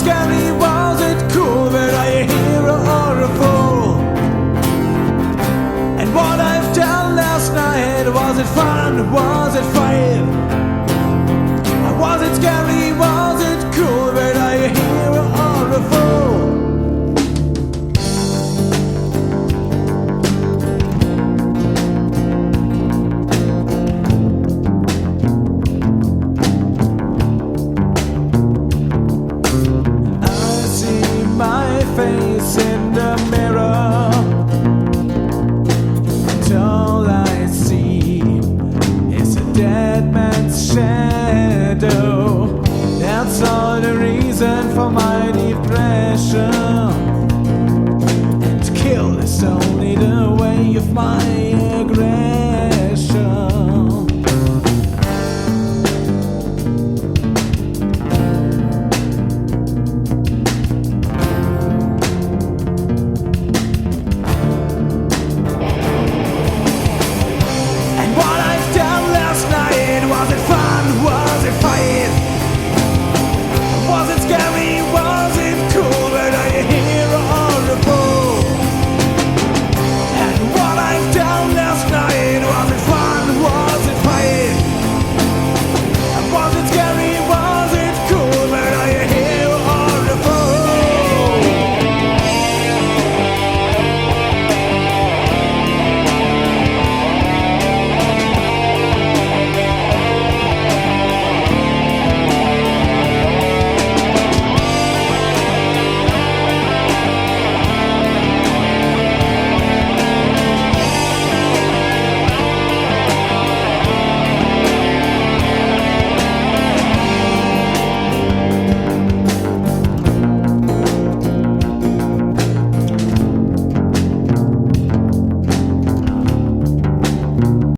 scary? Was it cool? Were I a hero or a fool? And what I've done last night, was it fun? Was it fire? Was it scary? Was it cool? Were I a hero or a fool? I see my face in the mirror, and all I see is a dead man's shadow. That's all the reason for my depression. And kill is only the way of my aggression.